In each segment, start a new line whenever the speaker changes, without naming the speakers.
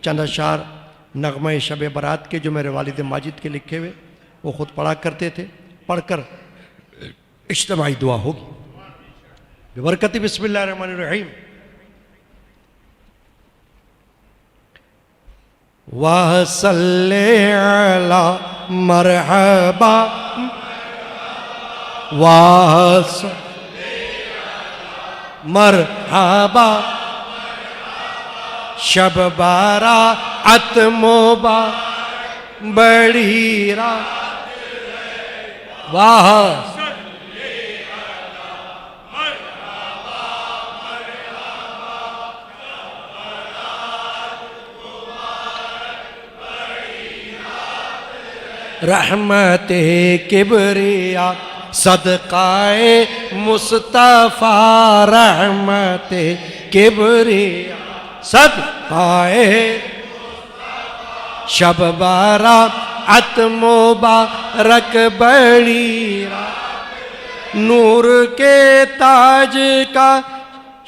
चंद अशार नगमा शब बारात के जो मेरे वालिद माजिद के लिखे हुए वो खुद पढ़ा करते थे। पढ़कर इज्तिमाई दुआ होगी बबरकत बिस्मिल्लाहिर्रहमानिर्रहीम। वाह सल्ले अला मरहबा वाह मरहबा शब बारात मुबारक बड़ी रात वाह रहमते किबरिया सदकाए मुस्तफा रहमते किबरिया सदकाए शब बारात मुबारक बड़ी रात नूर के ताज का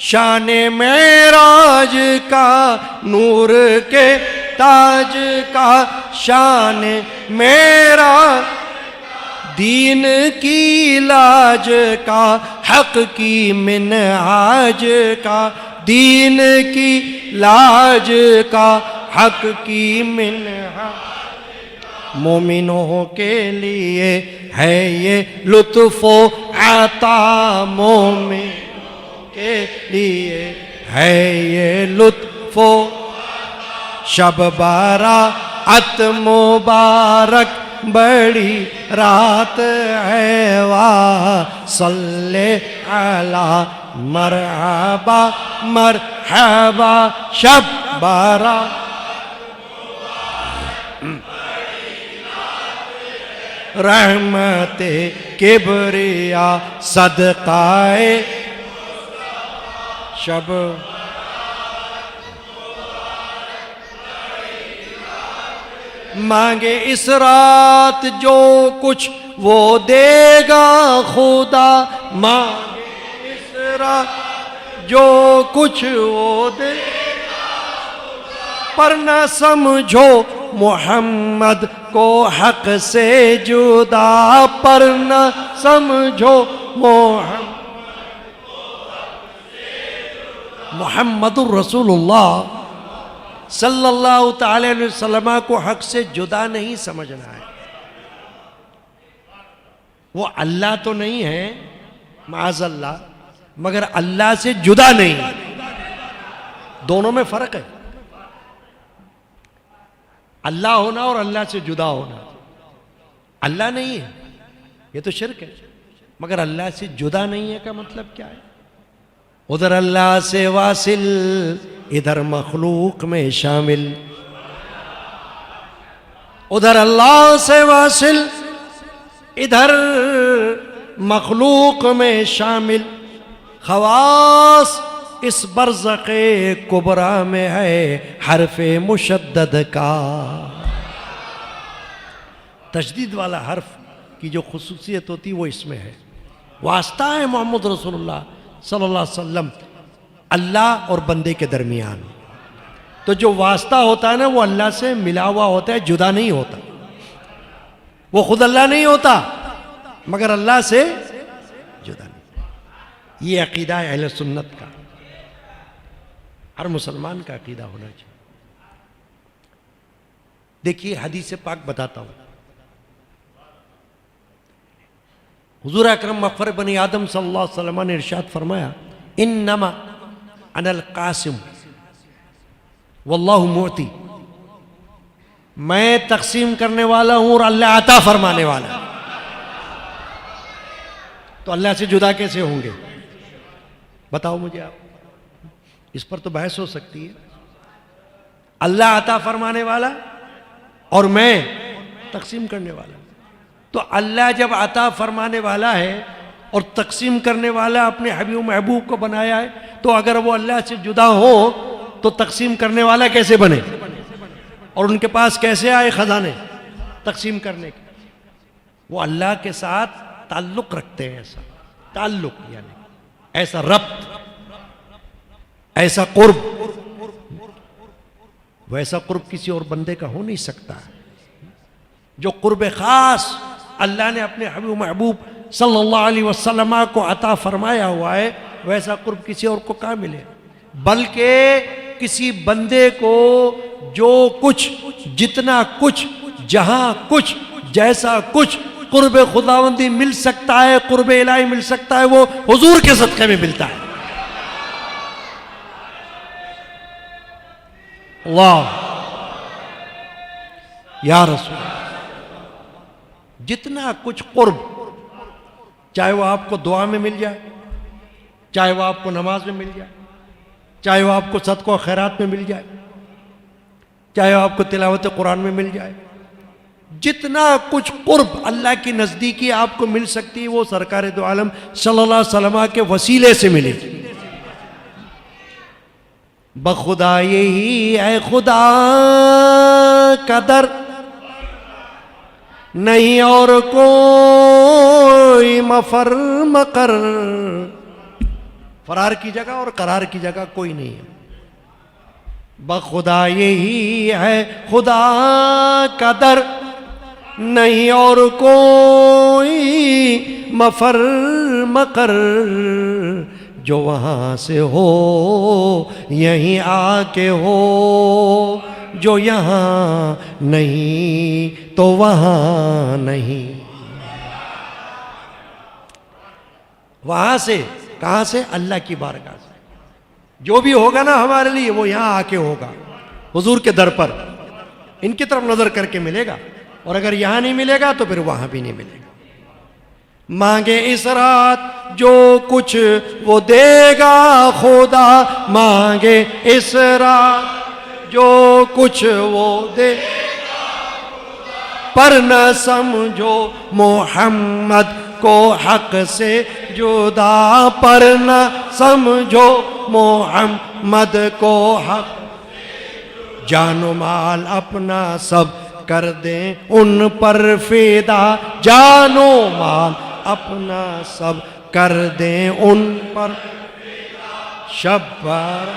शान मेराज का नूर के ताज का शान मेरा दीन की लाज का हक की मिनहाज का दीन की लाज का हक की मिनहाज मोमिनों के लिए है ये लुत्फ़ो आता मोमिनों के लिए है ये लुत्फ़ो शब बारात मुबारक बड़ी रात है वाह सल्ले अला मरहबा मरहबा शब बारात रहमते किबरिया सदकाए शब मांगे इस रात जो कुछ वो देगा खुदा मांगे इस रात जो कुछ वो देगा पर न समझो मोहम्मद को हक से जुदा पर न समझो मोहम्मदुर रसूलुल्लाह सल्लल्लाहु ताला अलैहि वसल्लम को हक से जुदा नहीं समझना है। वो अल्लाह तो नहीं है माज़अल्लाह, मगर अल्लाह से जुदा नहीं है। दोनों में फर्क है। अल्लाह होना और अल्लाह से जुदा होना। अल्लाह नहीं है ये तो शिर्क है, मगर अल्लाह से जुदा नहीं है का मतलब क्या है? उधर अल्लाह से वासिल इधर मखलूक में शामिल, उधर अल्लाह से वासिल इधर मखलूक में शामिल। खवास इस बरज़क़े कुबरा में है हर्फ़े मुशद्दद का। तशदीद वाला हर्फ की जो खुसूसियत होती है वो इसमें है। वास्ता है मोहम्मद रसूलुल्लाह सल्लल्लाहु अलैहि वसल्लम अल्लाह और बंदे के दरमियान। तो जो वास्ता होता है ना वो अल्लाह से मिला हुआ होता है, जुदा नहीं होता। वो खुद अल्लाह नहीं होता मगर अल्लाह से जुदा नहीं। ये अकीदा है अहले सुन्नत का, हर मुसलमान का अकीदा होना चाहिए। देखिए हदीस पाक बताता हूं। हुजूर अकरम मग़फ़िर बनी आदम सल्लल्लाहु अलैहि वसल्लम ने इरशाद फरमाया इन्नमा अनल कासिम वल्लाहु मुअती। मैं तक़सीम करने वाला हूं और अल्लाह अता फरमाने वाला है। तो अल्लाह से जुदा कैसे होंगे बताओ मुझे आप। इस पर तो बहस हो सकती है। अल्लाह अता फरमाने वाला और मैं तक़सीम करने वाला। तो अल्लाह जब अता फरमाने वाला है और तक़सीम करने वाला अपने हबीब महबूब को बनाया है, तो अगर वो अल्लाह से जुदा हो तो तक़सीम करने वाला कैसे बने और उनके पास कैसे आए खजाने तक़सीम करने के? वो अल्लाह के साथ ताल्लुक़ रखते हैं। ऐसा ताल्लुक़ यानी ऐसा रब्त, ऐसा कुर्ब। वैसा कुर्ब किसी और बंदे का हो नहीं सकता। जो कुर्ब खास अल्लाह ने अपने हबीब महबूब सल्लल्लाहु अलैहि वसल्लम को अता फरमाया हुआ है, वैसा कुर्ब किसी और को कहाँ मिले। बल्कि किसी बंदे को जो कुछ, जितना कुछ, जहां कुछ, जैसा कुछ कुर्ब खुदावंदी मिल सकता है, कुर्ब इलाही मिल सकता है, वो हुजूर के सदक़े में मिलता है। वाह या रसूल, जितना कुछ कुर्ब, चाहे वो आपको दुआ में मिल जाए, चाहे वो आपको नमाज में मिल जाए, चाहे वो आपको सदक़ा खैरात में मिल जाए, चाहे वो आपको तिलावत कुरान में मिल जाए, जितना कुछ कुर्ब अल्लाह की नज़दीकी आपको मिल सकती है, वो सरकार दो आलम सल्लल्लाहु अलैहि वसल्लम के वसीले से मिलेगी। बखुदा यही है खुदा का दर, नहीं और कोई मफर मकर, फरार की जगह और करार की जगह कोई नहीं है। बखुदा यही है खुदा का दर, नहीं और कोई मफर मकर, जो वहां से हो यहीं आके हो, जो यहाँ नहीं तो वहां नहीं। वहां से, कहां से? अल्लाह की बारगाह से। जो भी होगा ना हमारे लिए, वो यहां आके होगा, हुजूर के दर पर इनकी तरफ नजर करके मिलेगा। और अगर यहां नहीं मिलेगा तो फिर वहां भी नहीं मिलेगा। मांगे इस रात जो कुछ वो देगा खुदा, मांगे इस रात जो कुछ वो दे, पर न समझो मोहम्मद को हक से जुदा, पर न समझो मोहम्मद को हक। जानो माल अपना सब कर दें उन पर फिदा, जानो माल अपना सब कर दें उन पर। शब्बार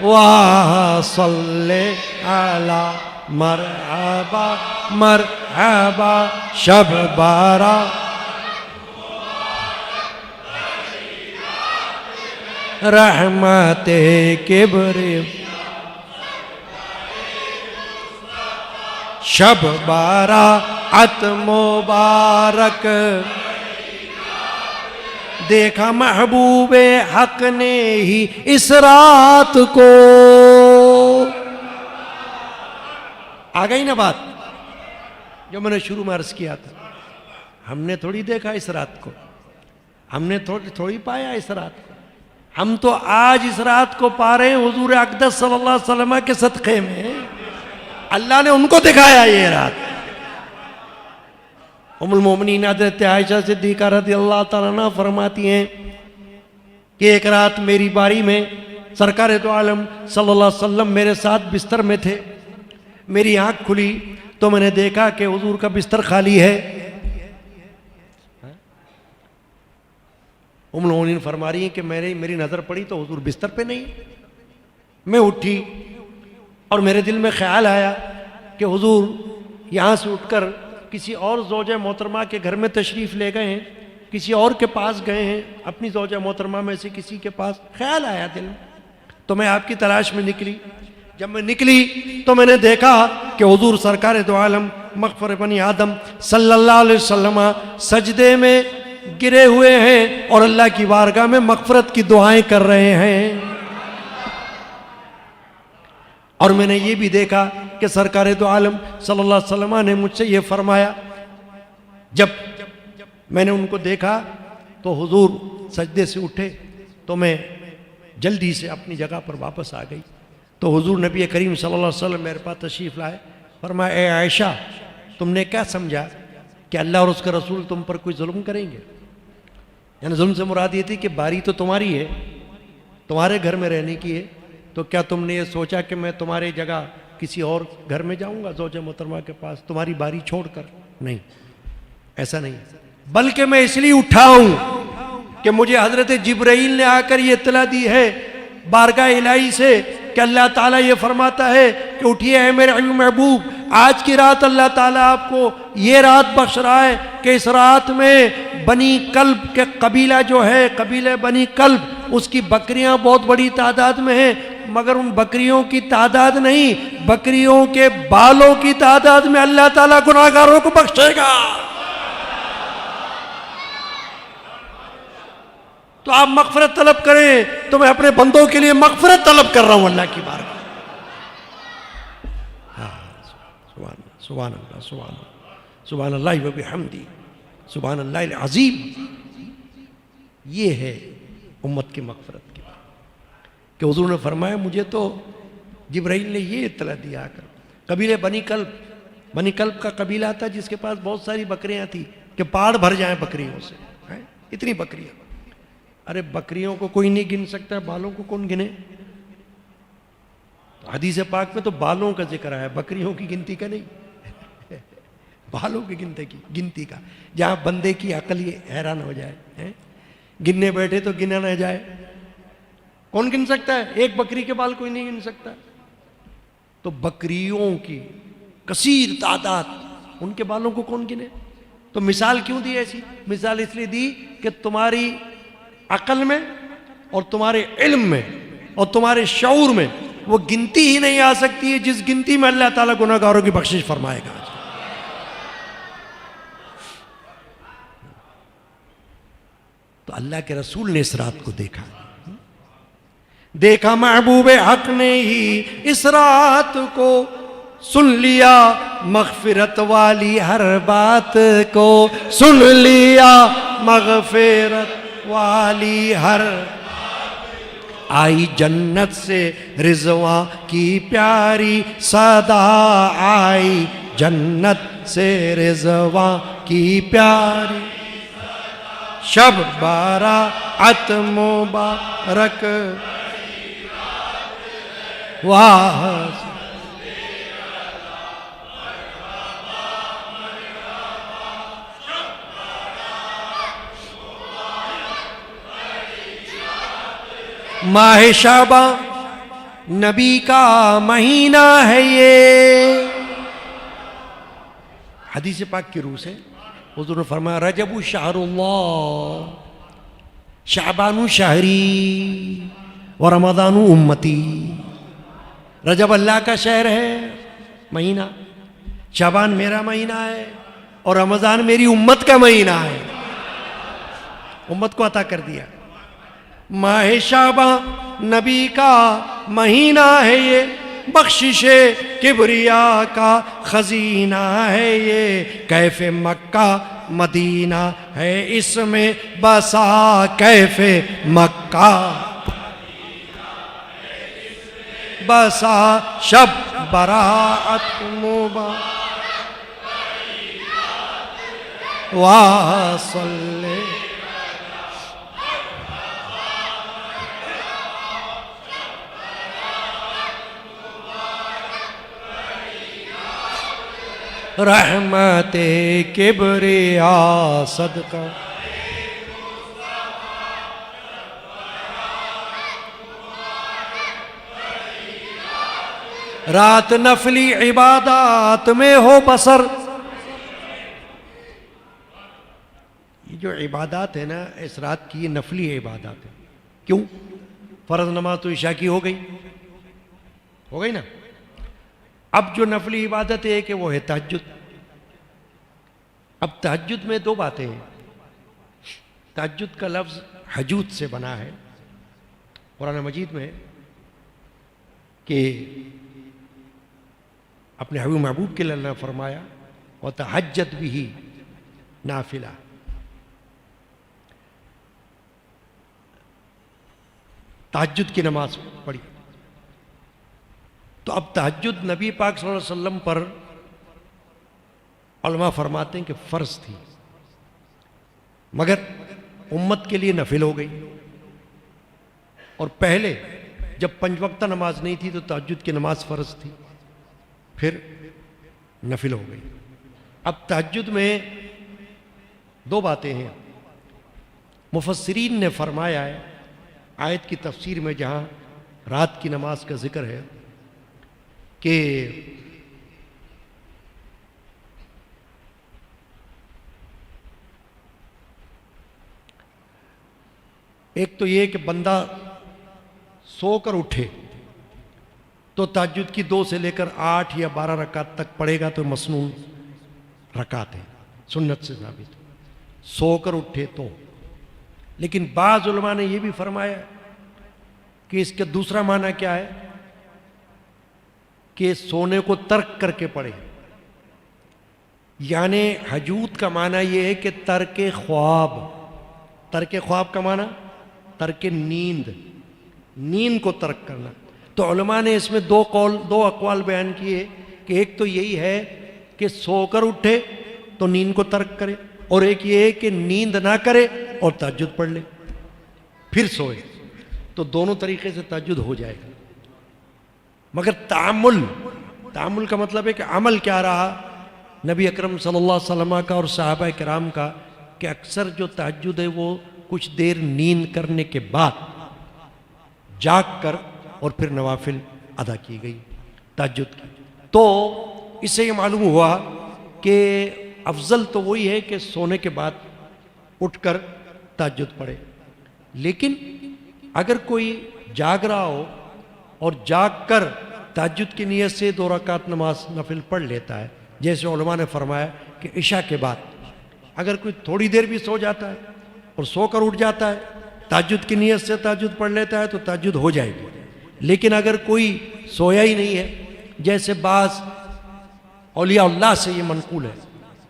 वाह सल्ले अला मरहबा मरहबा शब्बारा। रहमते किब्री शब बारा अत मुबारक, देखा महबूबे हक ने ही इस रात को। आ गई ना बात जो मैंने शुरू में अर्ज किया था। हमने थोड़ी देखा इस रात को, हमने थोड़ी पाया इस रात को, हम तो आज इस रात को पा रहे हैं हुजूर अक़दस सल्लल्लाहु अलैहि वसल्लम के सदक़े में। अल्लाह ने उनको दिखाया ये रात। उम्मुल मोमिनीन हज़रत आयशा सिद्दीक़ा रज़ियल्लाहु तआला अन्हा फरमाती हैं कि एक रात मेरी बारी में सरकार दो आलम सल्लल्लाहु अलैहि वसल्लम मेरे साथ बिस्तर में थे। मेरी आँख खुली तो मैंने देखा कि हुजूर का बिस्तर खाली है। उम्मुल मोमिनीन फरमा रही हैं कि मेरी नज़र पड़ी तो हुजूर बिस्तर पे नहीं। मैं उठी और मेरे दिल में ख्याल आया कि हुजूर यहाँ से उठकर किसी और ज़ौजा मोहतरमा के घर में तशरीफ़ ले गए हैं, किसी और के पास गए हैं, अपनी ज़ौजा मोहतरमा में से किसी के पास। ख्याल आया दिल में, तो मैं आपकी तलाश में निकली। जब मैं निकली तो मैंने देखा कि हुजूर सरकार दो आलम मग़फ़िर बनी आदम सल्लल्लाहु अलैहि वसल्लम सजदे में गिरे हुए हैं और अल्लाह की बारगाह में मग़फ़िरत की दुआएं कर रहे हैं। और मैंने ये भी देखा कि सरकार दो आलम सल्लल्लाहु अलैहि वसल्लम ने मुझसे ये फरमाया। जब मैंने उनको देखा तो हुजूर सजदे से उठे तो मैं जल्दी से अपनी जगह पर वापस आ गई। तो हुजूर नबी करीम सल्लल्लाहु अलैहि वसल्लम मेरे पास तशरीफ़ लाए। फरमाया, ए आयशा, तुमने क्या समझा कि अल्लाह और उसका रसूल तुम पर कोई जुल्म करेंगे? यानी जुल्म से मुराद ये थी कि बारी तो तुम्हारी है, तुम्हारे घर में रहने की है, तो क्या तुमने ये सोचा कि मैं तुम्हारी जगह किसी और घर में जाऊंगा ज़ौजा मोहतरमा के पास तुम्हारी बारी छोड़कर? नहीं, ऐसा नहीं। बल्कि मैं इसलिए उठा हूं कि मुझे हजरत जिब्राइल ने आकर ये इत्तला दी है बारगाह इलाही से कि अल्लाह ताला ये फरमाता है कि उठिए है मेरे हबीब महबूब, आज की रात अल्लाह ताला आपको ये रात बख्श रहा है कि इस रात में बनी कल्ब के कबीला जो है, कबीले बनी कल्ब, उसकी बकरियां बहुत बड़ी तादाद में हैं, मगर उन बकरियों की तादाद नहीं, बकरियों के बालों की तादाद में अल्लाह ताला गुनाहगारों को बख्शेगा। तो आप मगफरत तलब करें, तो मैं अपने बंदों के लिए मगफरत तलब कर रहा हूं अल्लाह की बारगाह। सुभान अल्लाह, सुभान अल्लाह व बिहम्दी, सुभान अल्लाह अज़ीम। ये है उम्मत की मगफरत की बात कि हुज़ूर ने फरमाया मुझे तो जिब्राइल ने ये इत्तला दिया आकर, कबीले बनी कल्ब का कबीला था जिसके पास बहुत सारी बकरियां थी कि पहाड़ भर जाए बकरियों से, हैं? इतनी बकरियां। अरे बकरियों को कोई नहीं गिन सकता, बालों को कौन गिने? तो हदीस पाक में तो बालों का जिक्र है, बकरियों की गिनती का नहीं बालों की गिनती का, जहां बंदे की अकल ये हैरान हो जाए, हैं? गिनने बैठे तो गिना ना जाए। कौन गिन सकता है? एक बकरी के बाल कोई नहीं गिन सकता। तो बकरियों की कसीर तादाद, उनके बालों को कौन गिने? तो मिसाल क्यों दी ऐसी? मिसाल इसलिए दी कि तुम्हारी अकल में और तुम्हारे इल्म में और तुम्हारे शऊर में वो गिनती ही नहीं आ सकती है जिस गिनती में अल्लाह ताला गुनाहगारों की बख्शिश फरमाएगा। तो अल्लाह के रसूल ने इस रात को देखा महबूब हक ने ही इस रात को सुन लिया, मगफिरत वाली हर बात को सुन लिया, मगफिरत वाली हर। आई जन्नत से रिजवा की प्यारी सदा, आई जन्नत से रिजवा की प्यारी, शब बारात मुबारक वाह। माह शाबा नबी का महीना है ये, हदीस पाक की रूह से हुज़ूर ने फरमाया रजबु शहरुल्लाह, शाबानु शहरी व रमज़ानु उम्मती। रजब अल्लाह का शहर है, महीना, शाबान मेरा महीना है और रमज़ान मेरी उम्मत का महीना है। उम्मत को अता कर दिया। माह शाबा नबी का महीना है ये, बख्शिशे किबरिया का खजीना है ये, कैफे मक्का मदीना है इसमें बसा, कैफे मक्का बसा, शब बरात मुबारक वाह सल्ले। रहमते किबरिया सदका, रात नफली इबादत में हो बसर। ये जो इबादत है ना इस रात की, ये नफली इबादत है। क्यों? फर्ज नमाज तो इशा की हो गई ना। अब जो नफली इबादत है कि वो है तहज्जुद। अब तहज्जुद में दो बातें हैं। तहज्जुद का लफ्ज़ हजूद से बना है कुरान मजीद में कि अपने हबीब महबूब के लिए अल्लाह ने फरमाया और तहज्जद बिही नाफिला। तहज्जुद की नमाज पढ़ी। तो अब तहज्जुद नबी पाक सल्लल्लाहु अलैहि वसल्लम पर उलमा फरमाते हैं कि फ़र्ज थी, मगर उम्मत के लिए नफिल हो गई। और पहले जब पंज वक्ता नमाज नहीं थी तो तहज्जुद की नमाज फ़र्ज थी, फिर नफिल हो गई। अब तहज्जुद में दो बातें हैं। मुफस्सिरीन ने फरमाया है आयत की तफसीर में, जहाँ रात की नमाज का जिक्र है, कि एक तो ये कि बंदा सोकर उठे तो तहज्जुद की 2 से लेकर 8 या 12 रकात तक पढ़ेगा तो मसनून रकात है, सुन्नत से साबित। सोकर उठे तो, लेकिन बाज़ उलमा ने यह भी फरमाया कि इसका दूसरा माना क्या है कि सोने को तर्क करके पढ़े। यानी हजूत का माना यह है कि तर्क ख्वाब। तर्क ख्वाब का माना तर्क नींद, नींद को तर्क करना। तो उलमा ने इसमें 2 अक़वाल बयान किए कि एक तो यही है कि सोकर उठे तो नींद को तर्क करे, और एक ये है कि नींद ना करे और तहज्जुद पढ़ ले फिर सोए, तो दोनों तरीके से तहज्जुद हो जाएगा। मगर तामुल का मतलब है कि अमल क्या रहा नबी अकरम सल्लल्लाहु अलैहि वसल्लम का और सहाबा किराम का, कि अक्सर जो तहज्जुद है वो कुछ देर नींद करने के बाद जाग कर और फिर नवाफिल अदा की गई तहज्जुद की। तो इससे ये मालूम हुआ कि अफजल तो वही है कि सोने के बाद उठकर तहज्जुद पढ़े। लेकिन अगर कोई जाग रहा हो और जाग कर तहज्जुद की नीयत से 2 रकात नमाज नफिल पढ़ लेता है, जैसे उलमा ने फरमाया कि इशा के बाद अगर कोई थोड़ी देर भी सो जाता है और सोकर उठ जाता है, तहज्जुद की नीयत से तहज्जुद पढ़ लेता है तो तहज्जुद हो जाएगी। लेकिन अगर कोई सोया ही नहीं है, जैसे बाज़ औलिया अल्लाह से ये मनकूल है,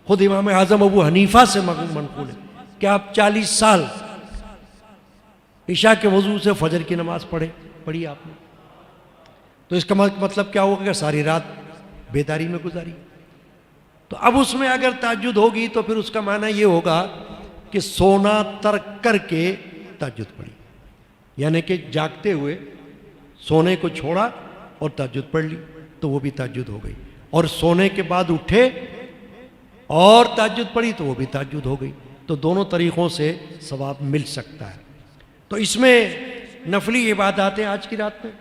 खुद इमाम आज़म अबू हनीफा से मनकूल है कि आप 40 साल इशा के वजू से फजर की नमाज पढ़ी आपने, तो इसका मतलब क्या होगा कि सारी रात बेदारी में गुजारी। तो अब उसमें अगर तहज्जुद होगी तो फिर उसका माना ये होगा कि सोना तर्क करके तहज्जुद पढ़ी, यानी कि जागते हुए सोने को छोड़ा और तहज्जुद पढ़ ली, तो वो भी तहज्जुद हो गई। और सोने के बाद उठे और तहज्जुद पढ़ी तो वो भी तहज्जुद हो गई। तो दोनों तरीक़ों से सवाब मिल सकता है। तो इसमें नफली इबादतें आज की रात में,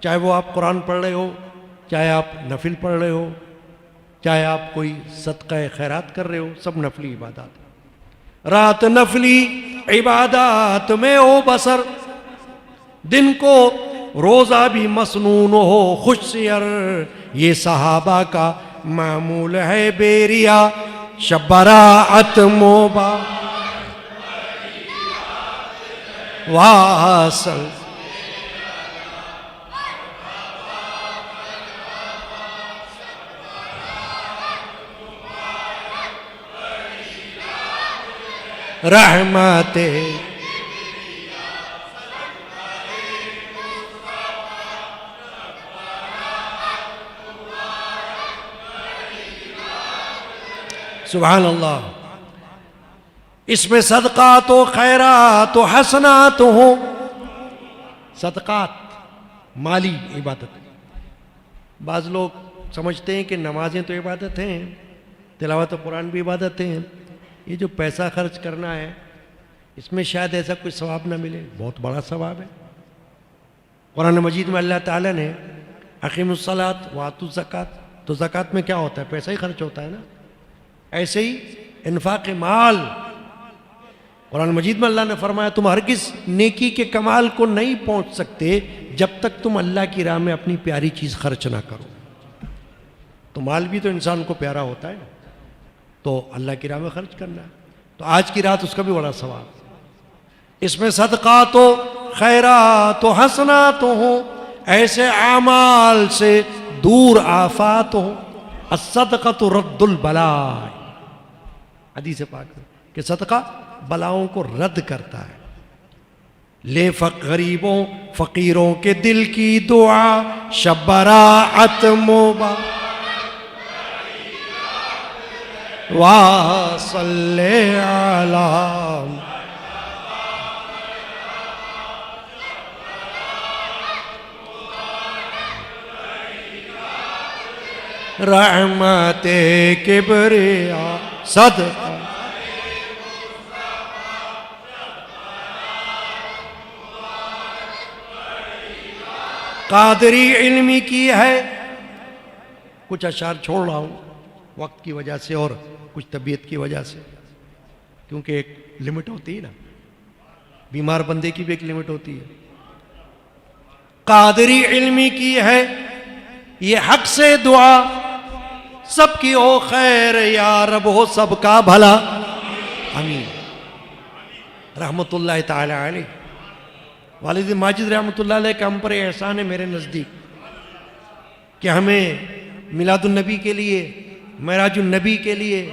चाहे वो आप कुरान पढ़ रहे हो, चाहे आप नफिल पढ़ रहे हो, चाहे आप कोई सदक़ा खैरात कर रहे हो, सब नफली इबादत। रात नफली इबादत में ओ बसर, दिन को रोज़ा भी मसनून हो खुशियर, ये सहाबा का मामूल है बेरिया, शबराअत मोबा वासल। रहमते सुभान अल्लाह। इसमें सदक़ात व खैरात व हसनात हो। सदक़ात माली इबादत। बाज़ लोग समझते हैं कि नमाजें तो इबादत हैं, तिलावत कुरान भी इबादत हैं, ये जो पैसा खर्च करना है इसमें शायद ऐसा कोई सवाब ना मिले। बहुत बड़ा सवाब है। कुरान मजीद में अल्लाह ताला ने अक़ीमुस्सलात व आतुज़ ज़कात, तो ज़कात में क्या होता है? पैसा ही खर्च होता है ना। ऐसे ही इन्फाक़ माल, कुरान मजीद में अल्लाह ने फरमाया तुम हरगिज़ नेकी के कमाल को नहीं पहुँच सकते जब तक तुम अल्लाह की राह में अपनी प्यारी चीज़ खर्च ना करो। तो माल भी तो इंसान को प्यारा होता है, तो अल्लाह की राह में खर्च करना है। तो आज की रात उसका भी बड़ा सवाब। इसमें सदक़ात हो, खैरात हो, हसनात हो, ऐसे आमाल से दूर आफात हो। अस्सदक़तु रद्दुल बला, हदीस पाक में कि सदका बलाओं को रद्द करता है। ले गरीबों फ़कीरों के दिल की दुआ, शबराअत मोबा वाह सल्ले अला रहमते किबरिया सदका कादरी इल्मी की है। कुछ अशार छोड़ रहा हूं वक्त की वजह से और कुछ तबीयत की वजह से, क्योंकि एक लिमिट होती है ना, बीमार बंदे की भी एक लिमिट होती है। कादरी इल्मी की है ये हक से दुआ, सबकी हो खैर या रब हो सबका भला, आमीन। रहमतुल्लाह ताला अलैह, वालिद माजिद रहमतुल्लाह अलैह का हम पर एहसान है मेरे नज़दीक कि हमें मिलादुन्नबी के लिए, मेराजुन्नबी के लिए,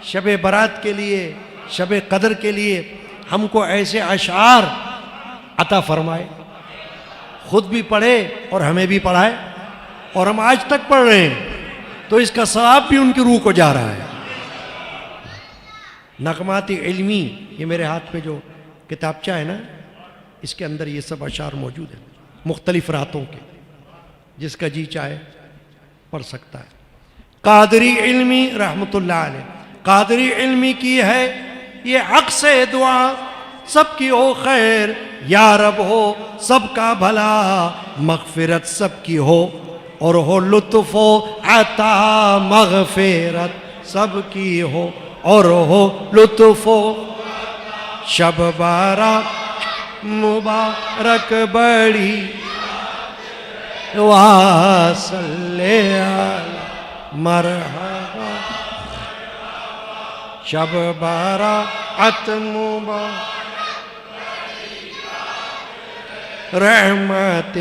शब बारात के लिए, शब कदर के लिए हमको ऐसे अशार अता फरमाए, खुद भी पढ़े और हमें भी पढ़ाए, और हम आज तक पढ़ रहे हैं तो इसका सवाब भी उनकी रूह को जा रहा है। नगमात इल्मी, ये मेरे हाथ में जो किताबचा है ना, इसके अंदर ये सब अशार मौजूद है, मुख्तलिफ रातों के, जिसका जी चाहे पढ़ सकता है। कादरी इल्मी रहमतुल्लाह अलैह, कादरी इल्मी की है ये हक से दुआ, सबकी हो खैर या रब हो सबका भला, मगफिरत सबकी हो और हो लुत्फ़ो अता, मगफिरत सबकी हो और हो लुत्फ़ो, शब बारात मुबारक बड़ी, वासल्ले मरहबा, शब बारात मुबारक, रहमत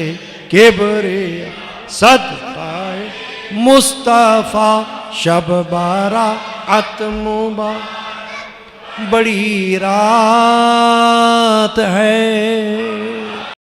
किबरिया सदकाए मुस्तफ़ा, शब बारात मुबारक, बड़ी रात है